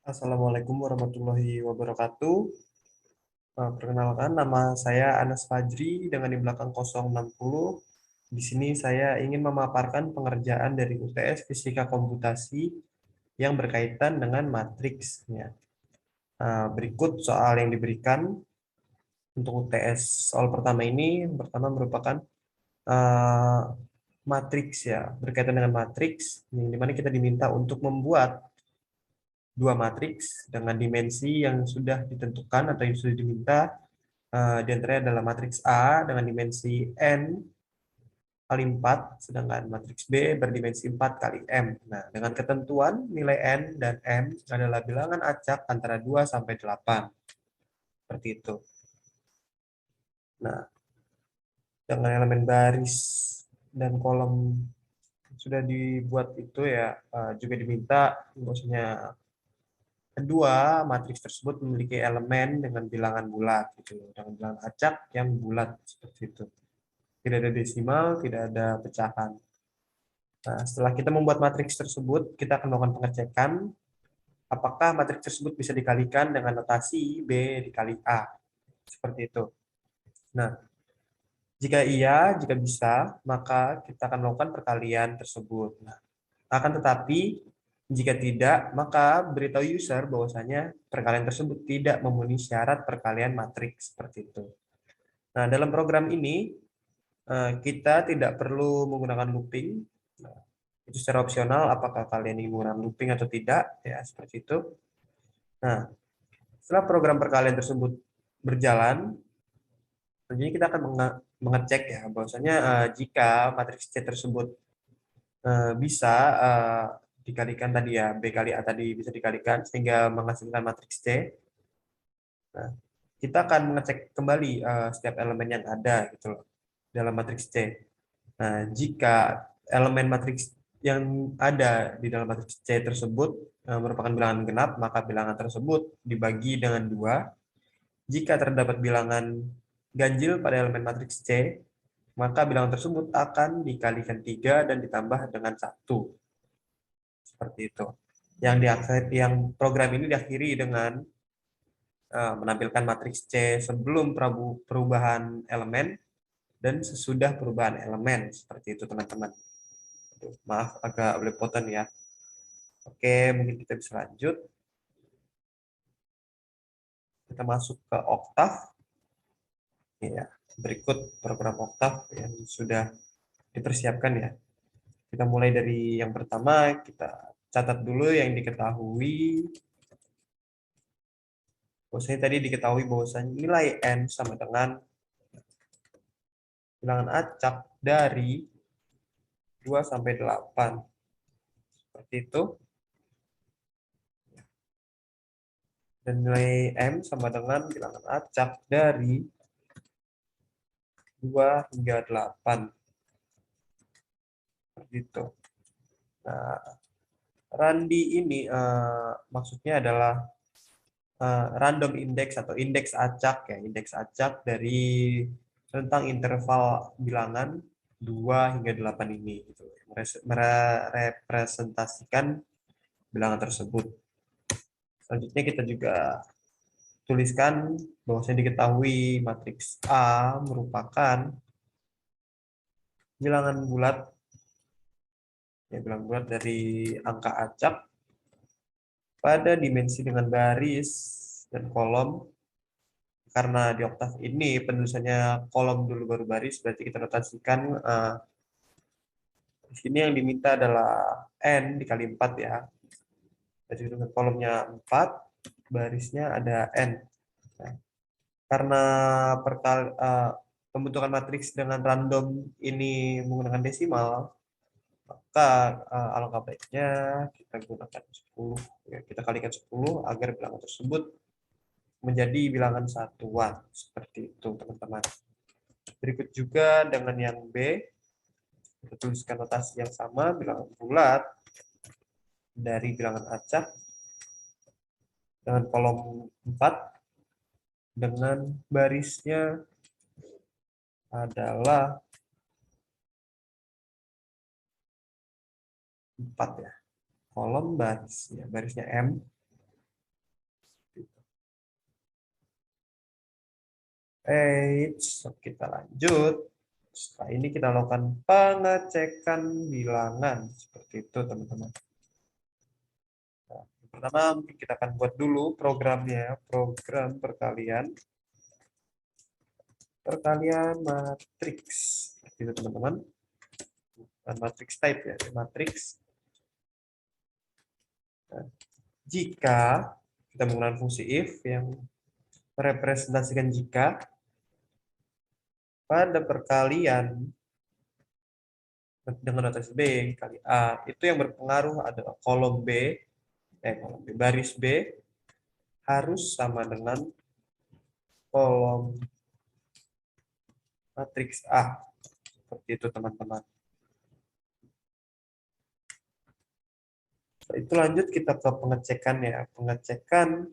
Assalamualaikum warahmatullahi wabarakatuh. Perkenalkan, nama saya Anas Fajri dengan di belakang 060. Di sini saya ingin memaparkan pengerjaan dari UTS Fisika Komputasi yang berkaitan dengan matriks. Ya. Berikut soal yang diberikan untuk UTS. Soal pertama ini, pertama merupakan eh, matriks ya, berkaitan dengan matriks, yang dimana kita diminta untuk membuat dua matriks dengan dimensi yang sudah ditentukan atau yang sudah diminta. Di antaranya adalah matriks A dengan dimensi n kali 4, sedangkan matriks B berdimensi 4 kali M. Nah, dengan ketentuan nilai n dan M adalah bilangan acak antara 2 sampai 8. Seperti itu. Nah, dengan elemen baris dan kolom sudah dibuat itu ya, juga diminta maksudnya kedua matriks tersebut memiliki elemen dengan bilangan bulat gitu, dengan bilangan acak yang bulat seperti itu. Tidak ada desimal, tidak ada pecahan. Nah, setelah kita membuat matriks tersebut, kita akan melakukan pengecekan apakah matriks tersebut bisa dikalikan dengan notasi B dikali A. Seperti itu. Nah, jika iya, jika bisa, maka kita akan melakukan perkalian tersebut. Nah, akan tetapi, jika tidak, maka beritahu user bahwasanya perkalian tersebut tidak memenuhi syarat perkalian matriks. Seperti itu. Nah, dalam program ini, kita tidak perlu menggunakan looping. Nah, itu secara opsional apakah kalian ingin menggunakan looping atau tidak, ya seperti itu. Nah, setelah program perkalian tersebut berjalan, tentunya kita akan mengecek ya bahwasanya jika matriks C tersebut bisa dikalikan tadi ya, B kali A tadi bisa dikalikan sehingga menghasilkan matriks C. Nah, kita akan mengecek kembali setiap elemen yang ada gitu loh dalam matriks C. Nah, jika elemen matriks yang ada di dalam matriks C tersebut merupakan bilangan genap, maka bilangan tersebut dibagi dengan dua. Jika terdapat bilangan ganjil pada elemen matriks C, maka bilangan tersebut akan dikalikan 3 dan ditambah dengan satu. Seperti itu. Yang program ini diakhiri dengan menampilkan matriks C sebelum perubahan elemen dan sesudah perubahan elemen. Seperti itu, teman-teman. Maaf, agak belepotan ya. Oke, mungkin kita bisa lanjut. Kita masuk ke Oktav. Ya, berikut program Oktav yang sudah dipersiapkan ya. Kita mulai dari yang pertama, kita catat dulu yang diketahui. Bahwasanya tadi diketahui bahwasanya nilai N sama dengan bilangan acak dari 2 sampai 8. Seperti itu. Dan nilai M sama dengan bilangan acak dari 2 hingga 8. Seperti itu. Nah, Randi ini maksudnya adalah random index atau indeks acak ya, indeks acak dari rentang interval bilangan 2 hingga 8 ini gitu. Merepresentasikan bilangan tersebut. Selanjutnya kita juga tuliskan bahwasanya diketahui matriks A merupakan bilangan bulat ya, bilangan bulat dari angka acak pada dimensi dengan baris dan kolom. Karena di oktav ini penulisannya kolom dulu baru baris, berarti kita notasikan di sini yang diminta adalah n dikali 4 ya. Jadi dengan kolomnya 4, barisnya ada n. Nah, karena pembentukan matriks dengan random ini menggunakan desimal, maka alangkah baiknya kita gunakan 10. Ya, kita kalikan 10 agar bilangan tersebut menjadi bilangan satuan. Seperti itu, teman-teman. Berikut juga dengan yang B, kita tuliskan notasi yang sama, bilangan bulat dari bilangan acak dengan kolom 4 dengan barisnya adalah 4 ya. Kolom baris ya, barisnya M Kita lanjut. Setelah ini kita lakukan pengecekan bilangan. Seperti itu, teman-teman. Nah, pertama, mungkin kita akan buat dulu programnya. Program perkalian. Perkalian matriks. Seperti itu, teman-teman. Dan matriks type ya, matriks. Nah, jika kita menggunakan fungsi if yang merepresentasikan jika pada perkalian dengan notasi B kali A, itu yang berpengaruh adalah kolom B, baris B harus sama dengan kolom matriks A. Seperti itu, teman-teman. Setelah itu lanjut kita ke pengecekan ya. Pengecekan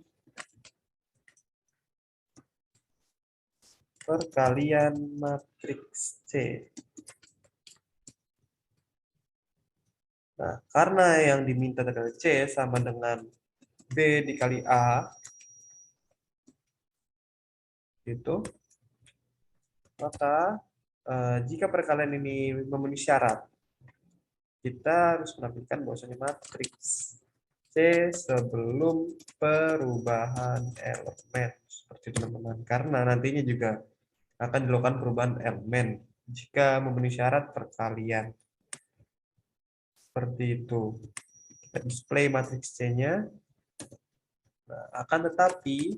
perkalian matriks C. Nah, karena yang diminta adalah C sama dengan B dikali A, itu, maka jika perkalian ini memenuhi syarat, kita harus menampilkan bahwasanya matriks C sebelum perubahan elemen. Seperti itu, teman-teman. Karena nantinya juga akan dilakukan perubahan elemen jika memenuhi syarat perkalian. Seperti itu. Kita display matriks C-nya. Nah, akan tetapi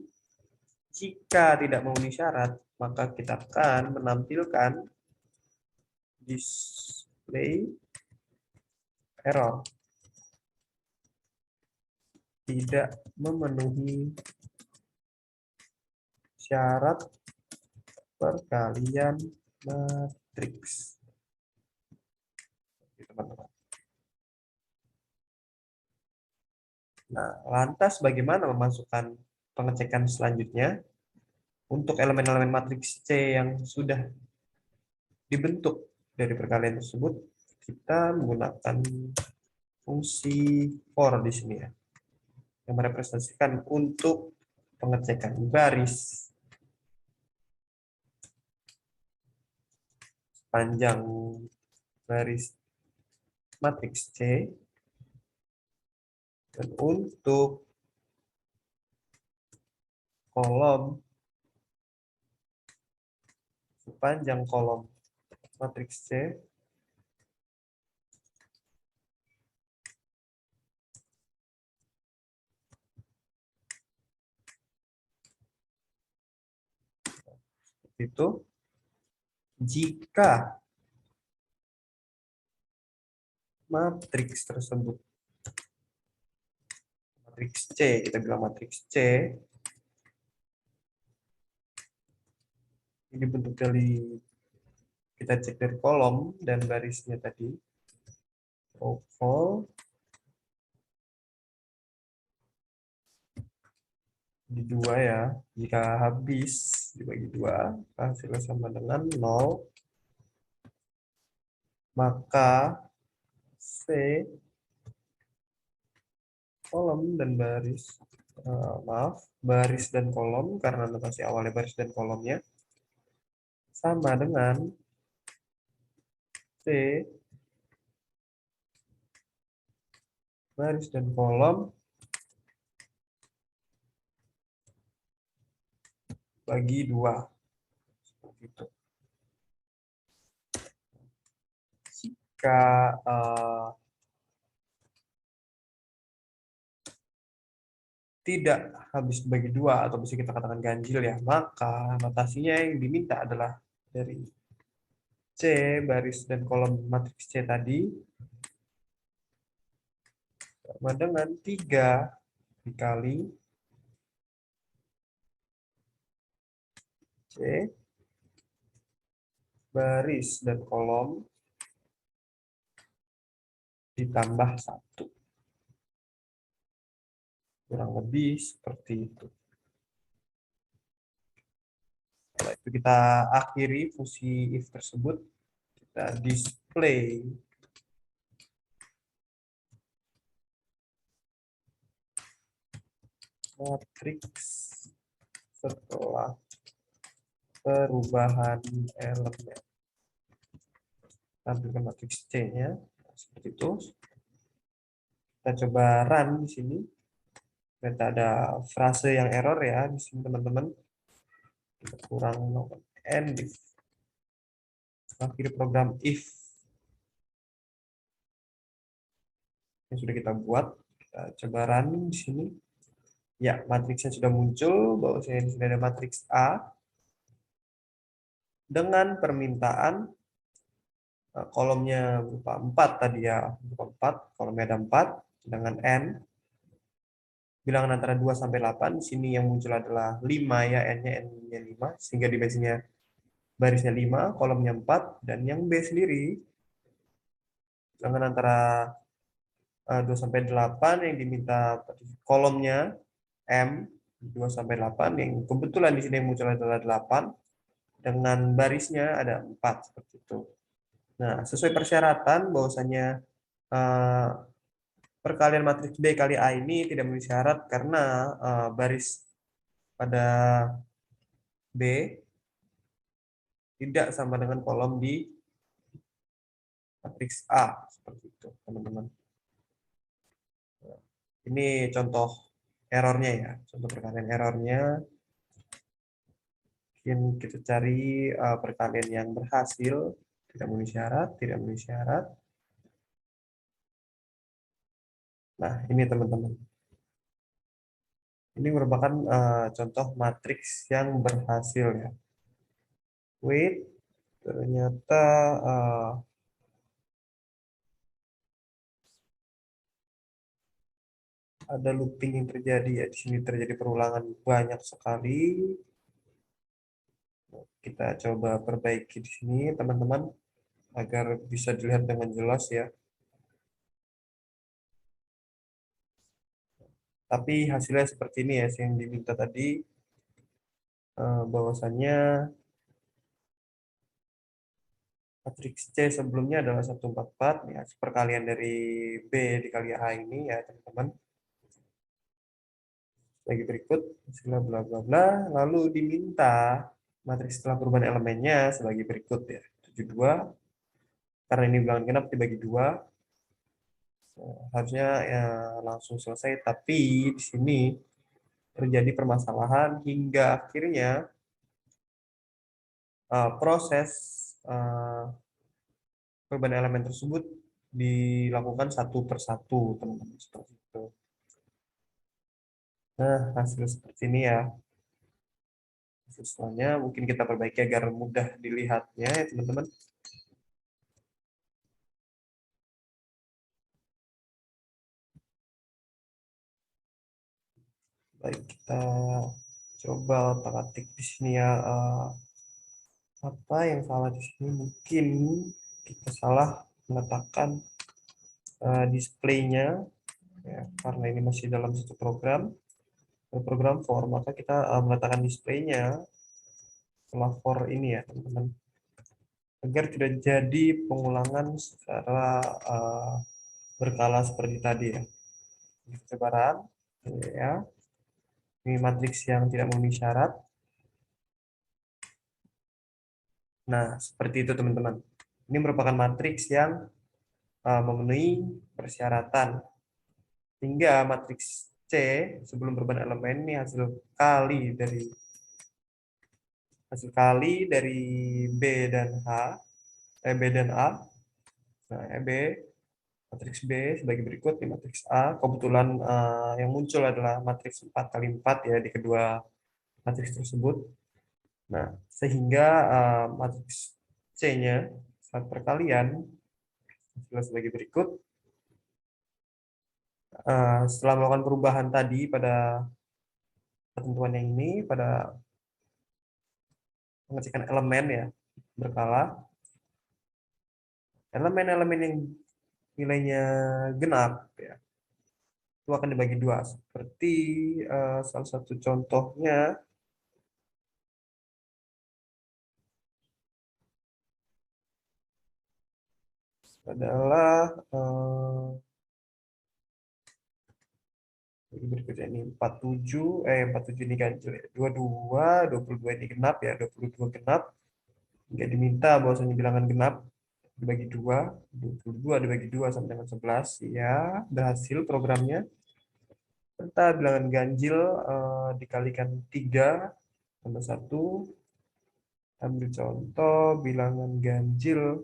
jika tidak memenuhi syarat, maka kita akan menampilkan display error. Tidak memenuhi syarat perkalian matriks. Teman-teman. Nah, lantas bagaimana memasukkan pengecekan selanjutnya? Untuk elemen-elemen matriks C yang sudah dibentuk dari perkalian tersebut, kita menggunakan fungsi for di sini ya, yang merepresentasikan untuk pengecekan baris panjang baris matriks C, dan untuk kolom sepanjang kolom matriks C itu jika matriks tersebut, matriks C, kita bilang matriks C, ini bentuk dari, kita cek dari kolom dan barisnya tadi, overall di dua ya, jika habis dibagi dua, hasilnya sama dengan 0, maka C kolom dan baris, baris dan kolom, karena notasi awalnya baris dan kolomnya, sama dengan C baris dan kolom bagi 2. Seperti itu. Jika tidak habis bagi 2 atau bisa kita katakan ganjil ya, maka notasinya yang diminta adalah dari C baris dan kolom matriks C tadi sama dengan 3 dikali C baris dan kolom ditambah 1. Kurang lebih seperti itu. Setelah itu kita akhiri fungsi if tersebut. Kita display matriks setelah perubahan elemen. Tampilkan matriks C-nya seperti itu. Kita coba run di sini. Ternyata ada frase yang error ya di sini teman-teman. Kita kurang end if. Akhir program if yang sudah kita buat. Kita coba run di sini. Ya, matriksnya sudah muncul. Bahwa saya di sini ada matriks A dengan permintaan kolomnya berupa 4 tadi ya, berupa 4, kolomnya ada 4 dengan n. Bilangan antara 2 sampai 8, di sini yang muncul adalah 5 ya, n-nya 5, sehingga di barisnya 5, kolomnya 4, dan yang B sendiri, bilangan antara 2 sampai 8 yang diminta kolomnya M 2 sampai 8, yang kebetulan di sini yang muncul adalah 8, dengan barisnya ada 4 seperti itu. Nah, sesuai persyaratan bahwasanya perkalian matriks B kali A ini tidak memenuhi syarat karena baris pada B tidak sama dengan kolom di matriks A seperti itu, teman-teman. Ini contoh errornya ya, contoh perkalian errornya. Mungkin kita cari perkalian yang berhasil, tidak memenuhi syarat, tidak memenuhi syarat. Nah, ini teman-teman. Ini merupakan contoh matriks yang berhasil ya. Wait, ternyata ada looping yang terjadi ya. Di sini terjadi perulangan banyak sekali. Kita coba perbaiki di sini, teman-teman, agar bisa dilihat dengan jelas ya. Tapi hasilnya seperti ini ya, yang diminta tadi, bahwasannya matriks C sebelumnya adalah 144, ya, perkalian dari B dikali A ini ya, teman-teman. Lagi berikut, hasilnya bla bla bla, lalu diminta matriks setelah perubahan elemennya sebagai berikut ya. 72, karena ini bilangan genap dibagi 2, harusnya ya langsung selesai, tapi di sini terjadi permasalahan hingga akhirnya proses perubahan elemen tersebut dilakukan satu persatu, teman-teman, seperti itu. Nah, hasil seperti ini ya. Selanjutnya mungkin kita perbaiki agar mudah dilihatnya ya, teman-teman. Baik, kita coba otak-atik di sini ya. Apa yang salah di sini? Mungkin kita salah meletakkan displaynya ya, karena ini masih dalam satu program for, maka kita meletakkan displaynya setelah for ini ya, teman-teman, agar tidak jadi pengulangan secara berkala seperti tadi ya. Coba ya, ini matriks yang tidak memenuhi syarat. Nah, seperti itu teman-teman. Ini merupakan matriks yang memenuhi persyaratan. Hingga matriks C sebelum perubahan elemen ini hasil kali dari B dan B dan A. Nah, matriks B sebagai berikut di matriks A. Kebetulan yang muncul adalah matriks 4 kali 4 ya di kedua matriks tersebut. Nah, sehingga matriks C-nya saat perkalian sebagai berikut. Setelah melakukan perubahan tadi pada ketentuan yang ini, pada pengecekan elemen ya berkala, elemen-elemen yang nilainya genap ya itu akan dibagi dua seperti salah satu contohnya adalah Berikutnya ini 47 ini ganjil ya. 22 ini genap ya, 22 genap. Nggak diminta bahwasanya bilangan genap dibagi 22 dibagi 2 sama dengan 11 ya, berhasil programnya. Serta bilangan ganjil dikalikan 3 tambah 1. Ambil contoh bilangan ganjil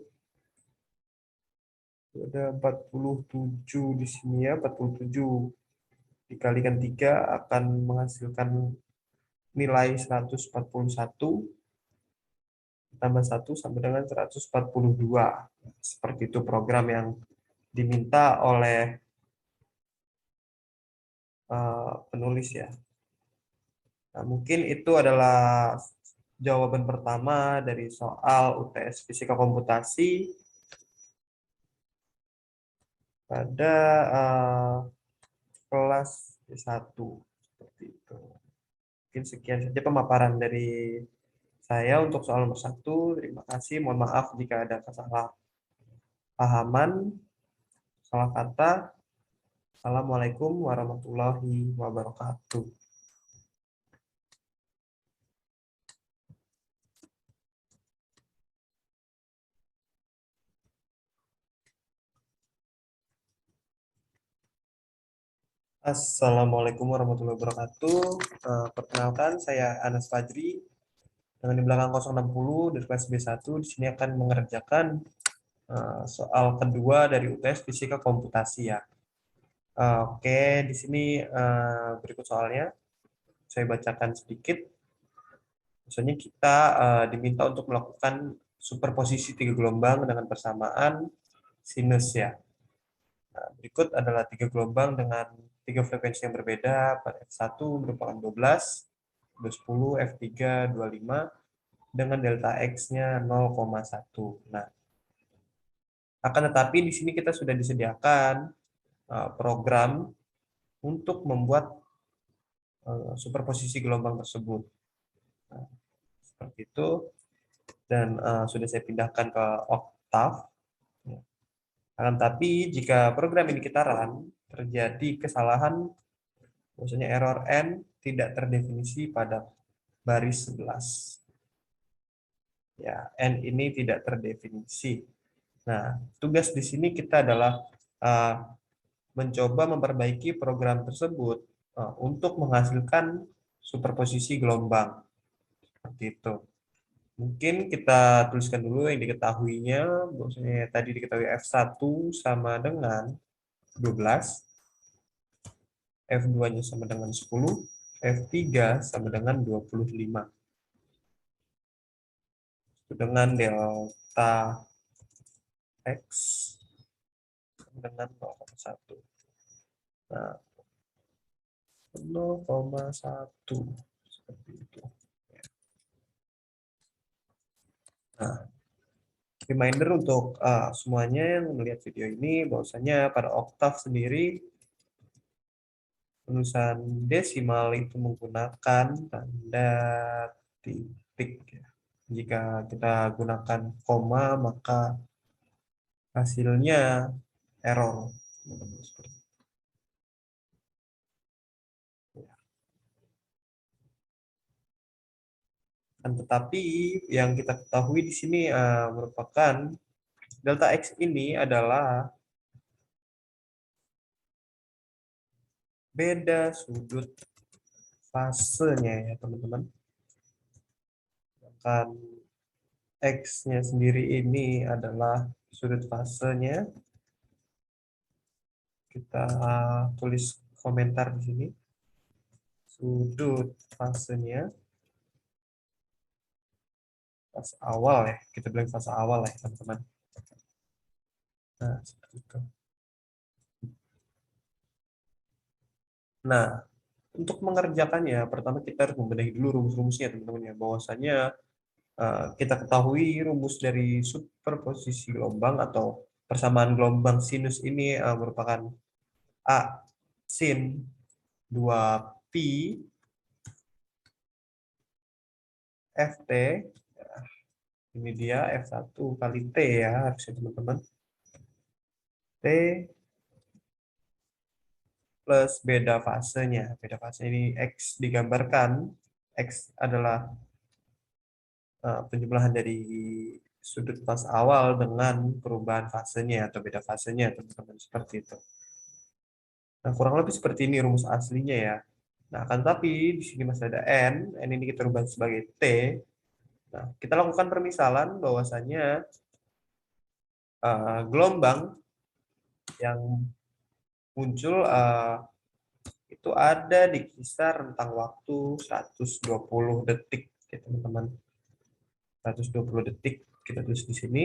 ada 47 di sini ya, 47 dikalikan 3 akan menghasilkan nilai 141 tambah 1 sama dengan 142. Seperti itu program yang diminta oleh penulis ya. Nah, mungkin itu adalah jawaban pertama dari soal UTS Fisika Komputasi pada kelas satu. Seperti itu. Mungkin sekian saja pemaparan dari saya untuk soal nomor 1. Terima kasih. Mohon maaf jika ada kesalahpahaman, salah kata. Assalamualaikum warahmatullahi wabarakatuh. Assalamualaikum warahmatullahi wabarakatuh. Perkenalkan, saya Anas Fajri dengan di belakang 060 dari kelas B1. Di sini akan mengerjakan soal kedua dari UTS Fisika Komputasi ya. Oke, di sini berikut soalnya. Saya bacakan sedikit. Misalnya kita diminta untuk melakukan superposisi 3 gelombang dengan persamaan sinus ya. Nah, berikut adalah 3 gelombang dengan 3 frekuensi yang berbeda. Pada F1 merupakan 12, B10, F3 25 dengan delta X-nya 0,1. Nah, akan tetapi di sini kita sudah disediakan program untuk membuat superposisi gelombang tersebut. Nah, seperti itu. Dan sudah saya pindahkan ke Octave. Akan tetapi jika program ini kita run, terjadi kesalahan, maksudnya error n tidak terdefinisi pada baris 11. Ya, n ini tidak terdefinisi. Nah, tugas di sini kita adalah mencoba memperbaiki program tersebut untuk menghasilkan superposisi gelombang. Seperti itu. Mungkin kita tuliskan dulu yang diketahuinya, maksudnya tadi diketahui F1 sama dengan 12, F2-nya sama dengan 10, F3 sama dengan 25. Dengan delta X sama dengan 0,1. Nah, 0,1 seperti itu. Nah, reminder untuk semuanya yang melihat video ini bahwasanya pada Octave sendiri tulisan desimal itu menggunakan tanda titik ya. Jika kita gunakan koma maka hasilnya error. Tetapi yang kita ketahui di sini merupakan delta X ini adalah beda sudut fasenya ya teman-teman. Sedangkan X-nya sendiri ini adalah sudut fasenya. Kita tulis komentar di sini. Sudut fasenya. Fase awal ya. Kita bilang fase awal ya teman-teman. Nah, seperti itu. Nah, untuk mengerjakannya, pertama kita harus membenahi dulu rumus-rumusnya teman-teman ya. Bahwasanya kita ketahui rumus dari superposisi gelombang atau persamaan gelombang sinus ini merupakan A sin 2pi Ft. Ini dia F1 kali T ya harusnya teman-teman. T plus beda fasenya. Beda fase ini X digambarkan. X adalah penjumlahan dari sudut pas awal dengan perubahan fasenya atau beda fasenya, teman-teman, seperti itu. Nah, kurang lebih seperti ini rumus aslinya ya. Nah, akan tapi di sini masih ada N ini kita rubah sebagai T. Nah, kita lakukan permisalan bahwasanya gelombang yang muncul itu ada di kisar rentang waktu 120 detik, ya teman-teman. 120 detik kita tulis di sini.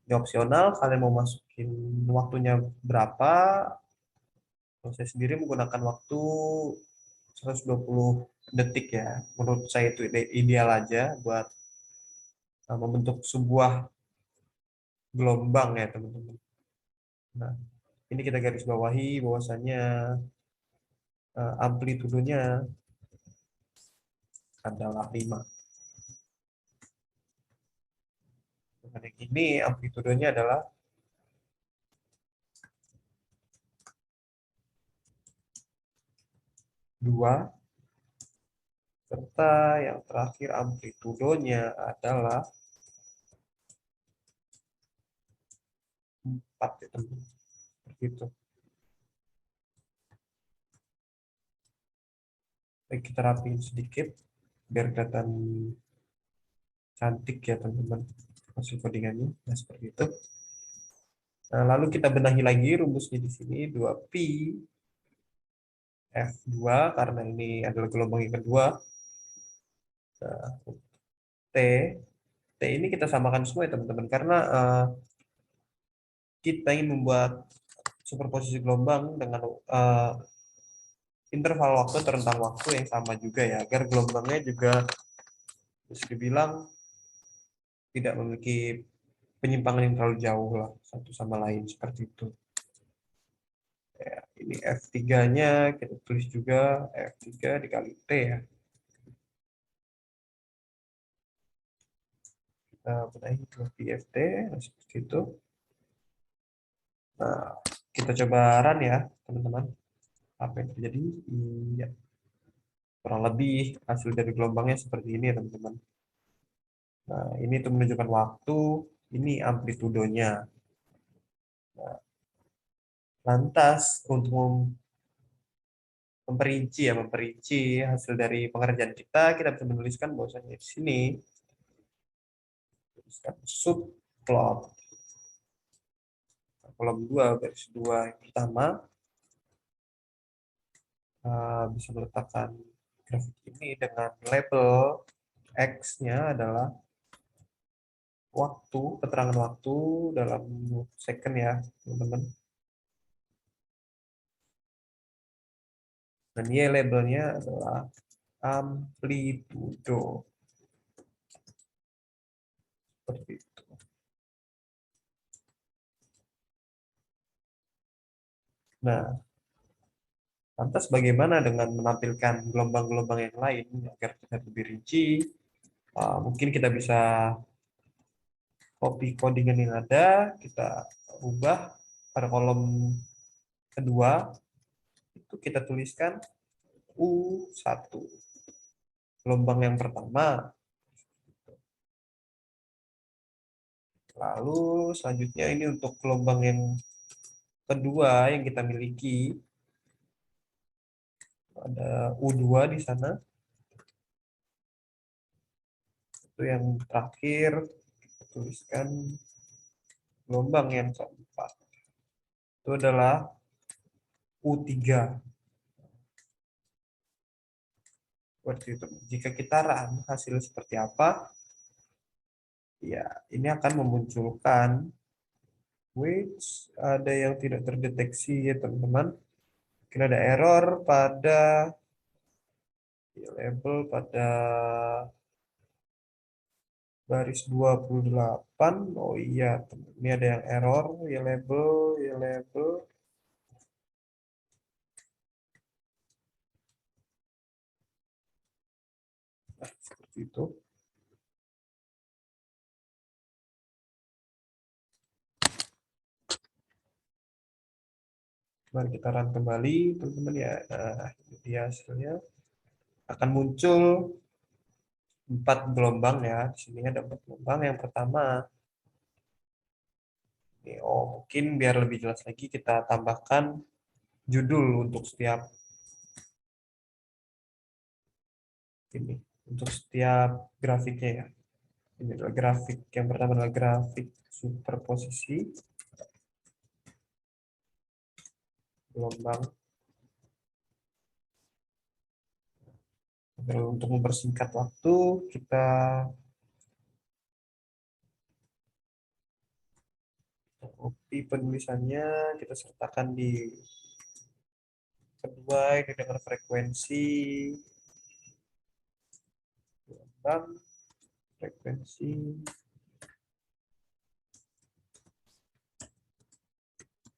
Ini opsional, kalian mau masukin waktunya berapa. Saya sendiri menggunakan waktu 120 detik ya. Menurut saya itu ideal aja buat membentuk sebuah gelombang ya teman-teman. Nah, ini kita garis bawahi bahwasannya amplitudenya adalah 5. Dengan yang ini amplitudenya adalah 2, serta yang terakhir amplitudonya adalah 4 ya teman-teman. Begitu. Baik, kita rapiin sedikit biar kelihatan cantik ya teman-teman hasil codingannya. Nah, seperti itu. Nah, lalu kita benahi lagi rumusnya di sini 2pi F2 karena ini adalah gelombang yang kedua. Nah, T T ini kita samakan semua ya teman-teman karena kita ingin membuat superposisi gelombang dengan interval waktu atau rentang waktu yang sama juga ya agar gelombangnya juga bisa dibilang tidak memiliki penyimpangan yang terlalu jauh lah satu sama lain seperti itu. Ya, ini F3-nya kita tulis juga F3 dikali T ya. Kita benahi dua PFT, nah, seperti itu. Nah, kita coba run ya, teman-teman. Apa yang terjadi? Iya, kurang lebih hasil dari gelombangnya seperti ini ya, teman-teman. Nah, ini untuk menunjukkan waktu, ini amplitudonya. Nah, lantas untuk memperinci hasil dari pengerjaan kita bisa menuliskan bahwasanya di sini tuliskan subplot kolom 2 garis 2 yang pertama bisa meletakkan grafik ini dengan label X-nya adalah waktu, keterangan waktu dalam second ya, teman-teman. Dan Y labelnya adalah amplitudo. Seperti itu. Nah, lantas bagaimana dengan menampilkan gelombang-gelombang yang lain agar kita lebih rinci? Mungkin kita bisa copy codingan yang ada, kita ubah pada kolom kedua, itu kita tuliskan U1. Gelombang yang pertama. Lalu selanjutnya ini untuk gelombang yang kedua yang kita miliki. Ada U2 di sana. Itu yang terakhir kita tuliskan gelombang yang keempat. Itu adalah U3. Seperti itu. Jika kita run hasil seperti apa, ya ini akan memunculkan which ada yang tidak terdeteksi ya teman-teman. Mungkin ada error pada label pada baris 28. Oh iya, ini ada yang error ya label, ya label. Nah, seperti itu. Mari kita run kembali, teman-teman ya. Nah, ini dia hasilnya. Akan muncul 4 gelombang ya. Di sini ada 4 gelombang. Yang pertama, mungkin biar lebih jelas lagi kita tambahkan judul untuk setiap ini, untuk setiap grafiknya ya. Ini adalah grafik. Yang pertama adalah grafik superposisi gelombang. Untuk mempersingkat waktu, kita copy penulisannya, kita sertakan di kedua ini dengan frekuensi gelombang, frekuensi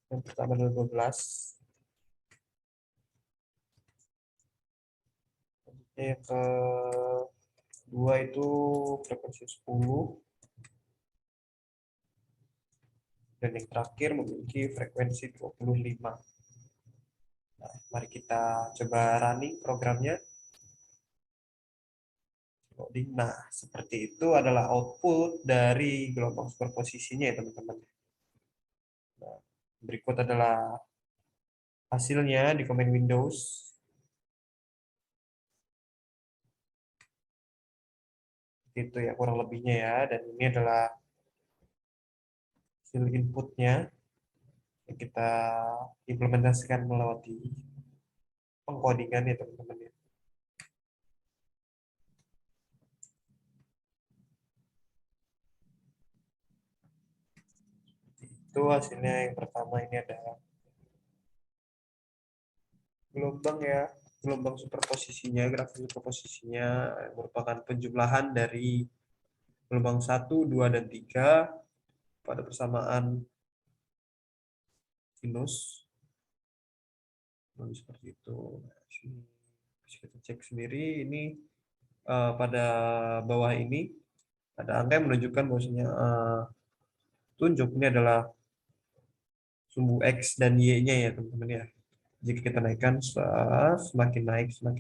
yang pertama adalah 12, yang kedua itu frekuensi 10, dan yang terakhir memiliki frekuensi 25. Nah, mari kita coba running programnya. Loading. Nah, seperti itu adalah output dari gelombang superposisinya ya teman-teman. Nah, berikut adalah hasilnya di komen Windows. Itu ya kurang lebihnya ya. Dan ini adalah hasil inputnya yang kita implementasikan melalui pengkodingan ya teman-teman ya. Itu hasilnya yang pertama ini ada gelombang ya, gelombang superposisinya, grafik superposisinya merupakan penjumlahan dari gelombang 1, 2, dan 3 pada persamaan sinus. Seperti itu. Nah, sini bisa kita cek sendiri. Ini pada bawah ini ada angka yang menunjukkan bahwasanya tunjuk ini adalah sumbu X dan Y-nya ya teman-teman ya. Jika kita naikkan semakin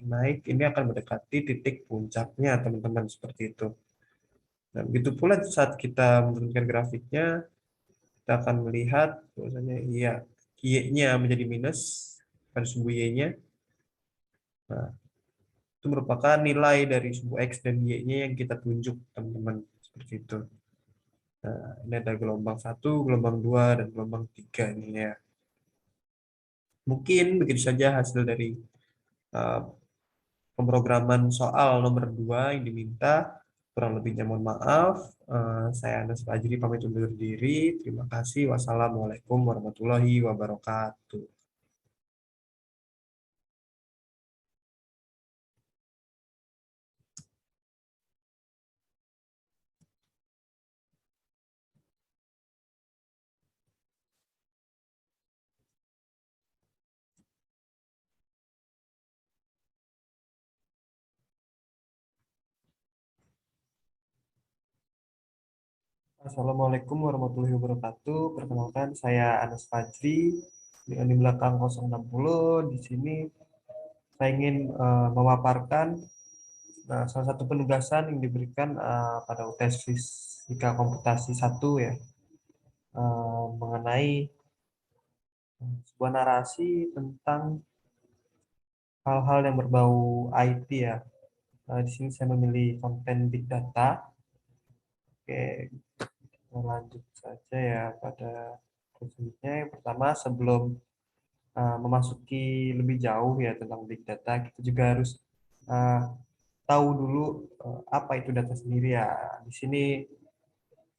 naik, ini akan mendekati titik puncaknya teman-teman seperti itu. Nah, begitu pula saat kita menurunkan grafiknya, kita akan melihat bahwasanya iya Y-nya menjadi minus pada sumbu Y-nya. Nah, itu merupakan nilai dari sumbu X dan Y-nya yang kita tunjuk teman-teman seperti itu. Nah, ini ada gelombang 1, gelombang 2, dan gelombang 3 ini ya. Mungkin begitu saja hasil dari uh, pemrograman soal nomor 2 yang diminta. Kurang lebihnya mohon maaf. Saya Anas Fajri pamit undur diri. Terima kasih. Wassalamualaikum warahmatullahi wabarakatuh. Assalamualaikum warahmatullahi wabarakatuh. Perkenalkan saya Anas Fajri dengan di belakang 060. Di sini saya ingin memaparkan salah satu penugasan yang diberikan pada UTS Fisika Komputasi 1 ya, mengenai sebuah narasi tentang hal-hal yang berbau IT ya. Di sini saya memilih konten Big Data. Oke, kita lanjut saja ya pada selanjutnya. Yang pertama, sebelum memasuki lebih jauh ya tentang Big Data, kita juga harus uh, tahu dulu apa itu data sendiri ya. Di sini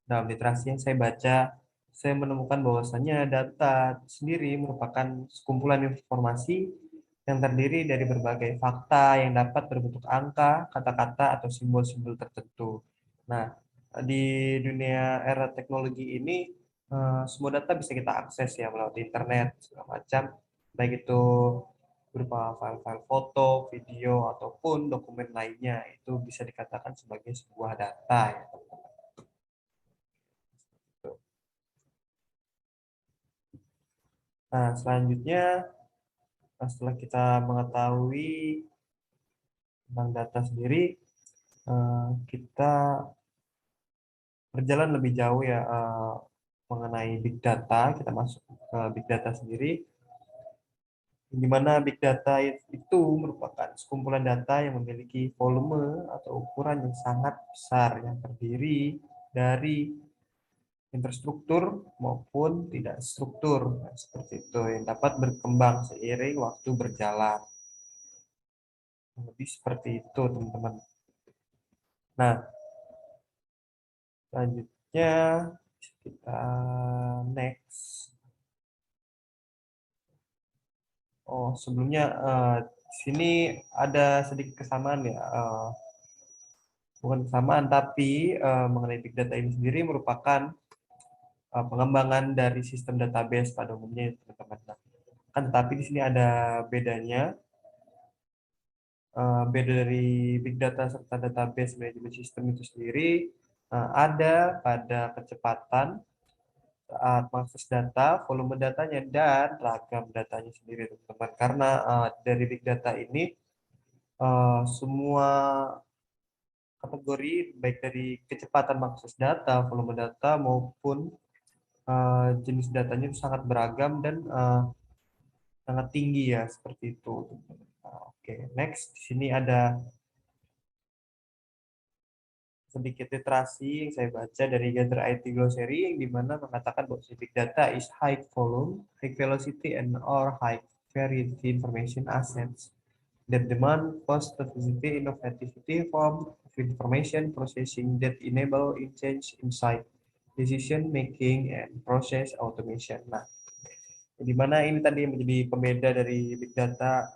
dalam literasi yang saya baca, saya menemukan bahwasannya data sendiri merupakan sekumpulan informasi yang terdiri dari berbagai fakta yang dapat berbentuk angka, kata-kata, atau simbol-simbol tertentu. Nah, di dunia era teknologi ini, semua data bisa kita akses ya melalui internet, segala macam, baik itu berupa file-file foto, video, ataupun dokumen lainnya, itu bisa dikatakan sebagai sebuah data ya. Nah, selanjutnya setelah kita mengetahui tentang data sendiri, kita berjalan lebih jauh ya mengenai big data. Kita masuk ke big data sendiri, di mana big data itu merupakan sekumpulan data yang memiliki volume atau ukuran yang sangat besar yang terdiri dari infrastruktur maupun tidak struktur. Nah, seperti itu yang dapat berkembang seiring waktu berjalan. Lebih seperti itu, teman-teman. Nah, selanjutnya kita next. Oh, sebelumnya di sini ada sedikit kesamaan ya. Bukan kesamaan, tapi mengenai big data ini sendiri merupakan pengembangan dari sistem database pada umumnya, ya, teman-teman. Nah, kan tapi di sini ada bedanya. Beda dari big data serta database manajemen sistem itu sendiri ada pada kecepatan saat mengakses data, volume datanya, dan ragam datanya sendiri, teman-teman. Karena dari big data ini semua kategori baik dari kecepatan mengakses data, volume data maupun jenis datanya itu sangat beragam dan sangat tinggi ya seperti itu. Oke, next di sini ada sedikit literasi yang saya baca dari Gather IT Glossary yang dimana mengatakan bahwa big data is high volume, high velocity, and or high variety information assets that demand cost efficiency, innovativity, form of information processing that enable change insight, decision making, and process automation. Nah, di mana ini tadi yang menjadi pembeda dari big data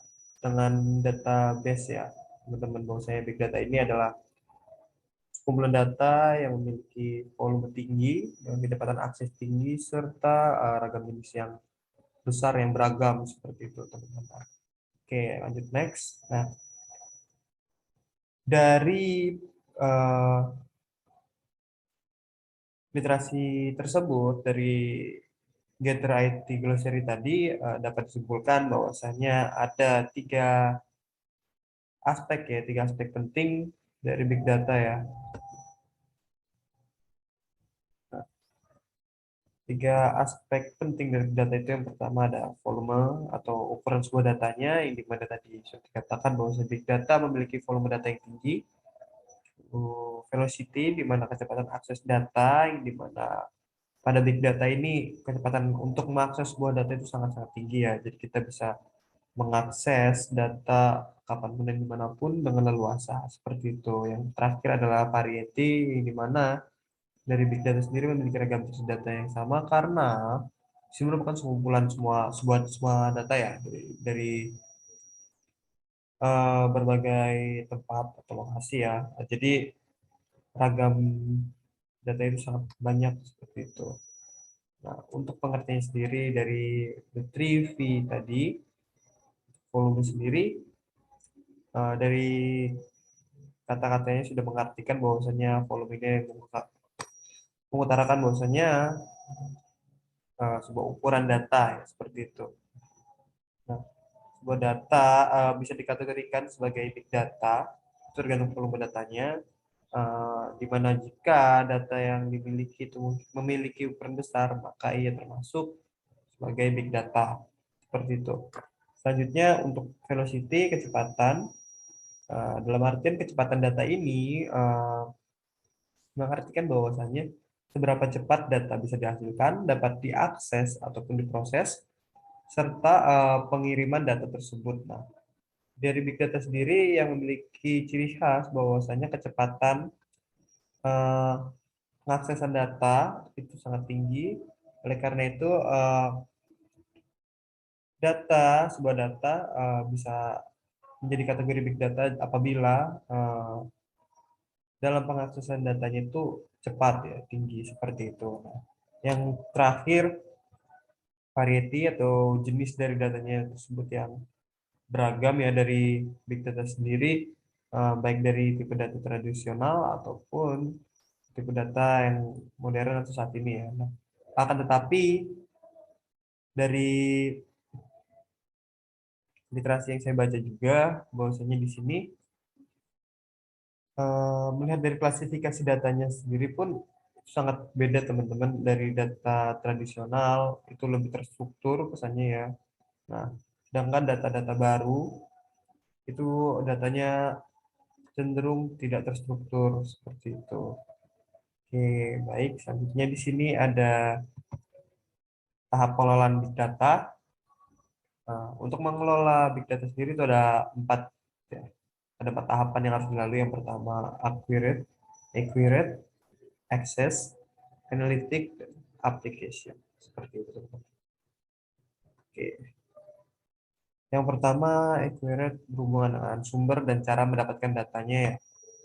dengan database ya, teman-teman. Bahwa saya big data ini adalah kumpulan data yang memiliki volume tinggi, yang mendapatkan akses tinggi, serta ragam jenis yang besar yang beragam seperti itu, teman-teman. Oke, lanjut next. Nah, dari uh, literasi tersebut, dari Gather IT Glossary tadi dapat disimpulkan bahwasanya ada tiga aspek penting dari big data ya. Tiga aspek penting dari data itu, yang pertama ada volume atau ukuran sebuah datanya, yang dimana tadi sudah dikatakan bahwa big data memiliki volume data yang tinggi. Velocity, di mana kecepatan akses data, yang dimana pada big data ini kecepatan untuk mengakses sebuah data itu sangat-sangat tinggi ya. Jadi kita bisa mengakses data kapanpun dan dimanapun dengan leluasa seperti itu. Yang terakhir adalah variety, yang dimana dari big data sendiri memiliki ragam jenis data yang sama karena ini merupakan sekumpulan semua data ya dari berbagai tempat atau lokasi ya. Jadi ragam data itu sangat banyak seperti itu. Nah, untuk pengertian sendiri dari the 3V tadi, volume sendiri dari kata-katanya sudah mengartikan bahwasanya volume ini mengutarakan bahwasanya sebuah ukuran data ya, seperti itu. Nah, sebuah data bisa dikategorikan sebagai big data, tergantung volume datanya, di mana jika data yang dimiliki itu memiliki ukuran besar, maka ia termasuk sebagai big data. Seperti itu. Selanjutnya untuk velocity, kecepatan. Dalam artian kecepatan data ini mengartikan bahwasannya seberapa cepat data bisa dihasilkan, dapat diakses ataupun diproses, serta pengiriman data tersebut. Nah, dari big data sendiri yang memiliki ciri khas bahwasanya kecepatan eh, pengaksesan data itu sangat tinggi. Oleh karena itu, sebuah data bisa menjadi kategori big data apabila dalam pengaksesan datanya itu cepat ya, tinggi seperti itu. Nah, yang terakhir, variety atau jenis dari datanya tersebut yang beragam ya dari big data sendiri, baik dari tipe data tradisional ataupun tipe data yang modern atau saat ini ya. Nah, akan tetapi Dari literasi yang saya baca juga, bahwasanya di sini melihat dari klasifikasi datanya sendiri pun sangat beda teman-teman dari data tradisional itu lebih terstruktur kesannya ya. Nah, sedangkan data-data baru itu datanya cenderung tidak terstruktur seperti itu. Oke, baik. Selanjutnya di sini ada tahap pengelolaan big data. Nah, untuk mengelola big data sendiri itu ada empat, ya. Ada empat tahapan yang harus dilalui. Yang pertama, accurate, access, analytic, dan application. Seperti itu. Oke. Yang pertama, accurate berhubungan dengan sumber dan cara mendapatkan datanya ya.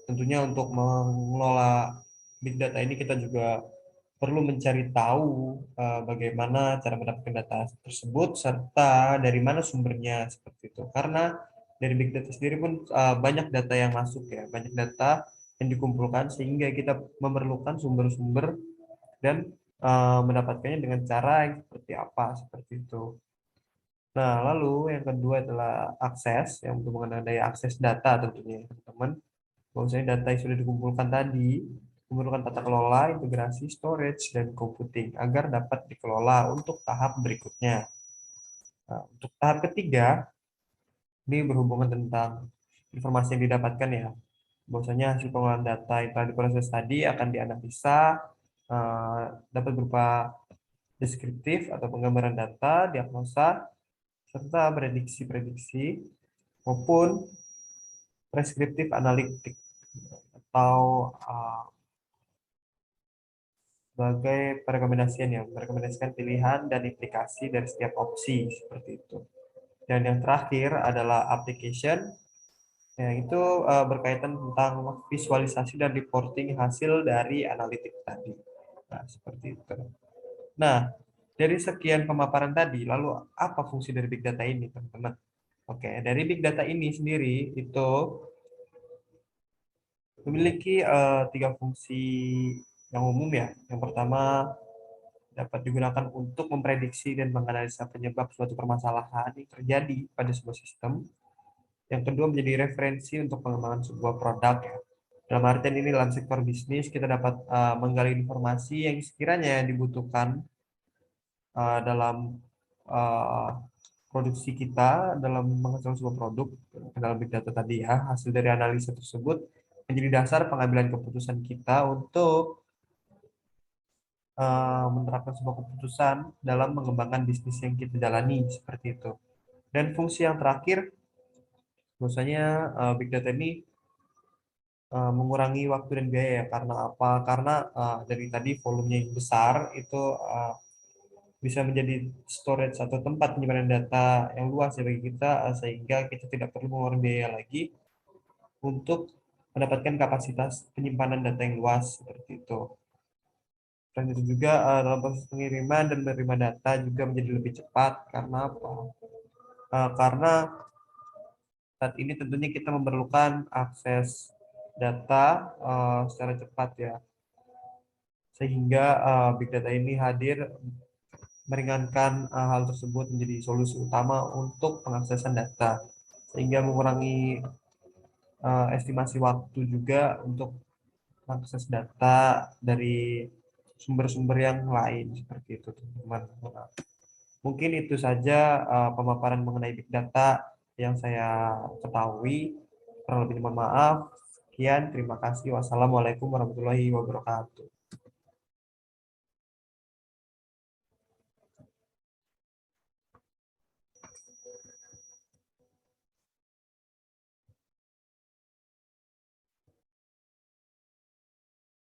Tentunya untuk mengelola big data ini kita juga perlu mencari tahu bagaimana cara mendapatkan data tersebut serta dari mana sumbernya seperti itu. Karena dari big data sendiri pun banyak data yang masuk ya, banyak data yang dikumpulkan sehingga kita memerlukan sumber-sumber dan mendapatkannya dengan cara yang seperti apa seperti itu. Nah, lalu yang kedua adalah akses, yang berhubungan dengan daya akses data tentunya, teman-teman. Bahwasanya data yang sudah dikumpulkan tadi memerlukan tata kelola, integrasi, storage, dan computing agar dapat dikelola untuk tahap berikutnya. Nah, untuk tahap ketiga, ini berhubungan tentang informasi yang didapatkan ya. Bahwasanya hasil pengolahan data yang telah diproses tadi akan dianalisa, eh, dapat berupa deskriptif atau penggambaran data, diagnosa, serta prediksi-prediksi maupun preskriptif analitik atau sebagai perekomendasian yang merekomendasikan pilihan dan implikasi dari setiap opsi seperti itu. Dan yang terakhir adalah application, yang itu berkaitan tentang visualisasi dan reporting hasil dari analitik tadi. Nah, seperti itu. Nah, dari sekian pemaparan tadi, lalu apa fungsi dari big data ini, teman-teman? Oke, dari big data ini sendiri itu memiliki tiga fungsi yang umum ya. Yang pertama dapat digunakan untuk memprediksi dan menganalisa penyebab suatu permasalahan yang terjadi pada sebuah sistem. Yang kedua menjadi referensi untuk pengembangan sebuah produk ya. Dalam artian ini dalam sektor bisnis kita dapat menggali informasi yang sekiranya dibutuhkan dalam uh, produksi kita dalam menghasilkan sebuah produk ke dalam big data tadi ya. Hasil dari analisa tersebut menjadi dasar pengambilan keputusan kita untuk menerapkan sebuah keputusan dalam mengembangkan bisnis yang kita jalani seperti itu. Dan fungsi yang terakhir, biasanya big data ini mengurangi waktu dan biaya ya. Karena apa? Karena dari tadi volumenya yang besar itu bisa menjadi storage atau tempat penyimpanan data yang luas ya bagi kita, sehingga kita tidak perlu mengeluarkan biaya lagi untuk mendapatkan kapasitas penyimpanan data yang luas seperti itu. Dan itu juga dalam proses pengiriman dan menerima data juga menjadi lebih cepat karena apa? Karena saat ini tentunya kita memerlukan akses data secara cepat ya, sehingga big data ini hadir meringankan hal tersebut menjadi solusi utama untuk pengaksesan data, sehingga mengurangi estimasi waktu juga untuk mengakses data dari sumber-sumber yang lain seperti itu teman-teman. Mungkin itu saja pemaparan mengenai big data yang saya ketahui. Kurang lebih mohon maaf. Sekian, terima kasih. Wassalamualaikum warahmatullahi wabarakatuh.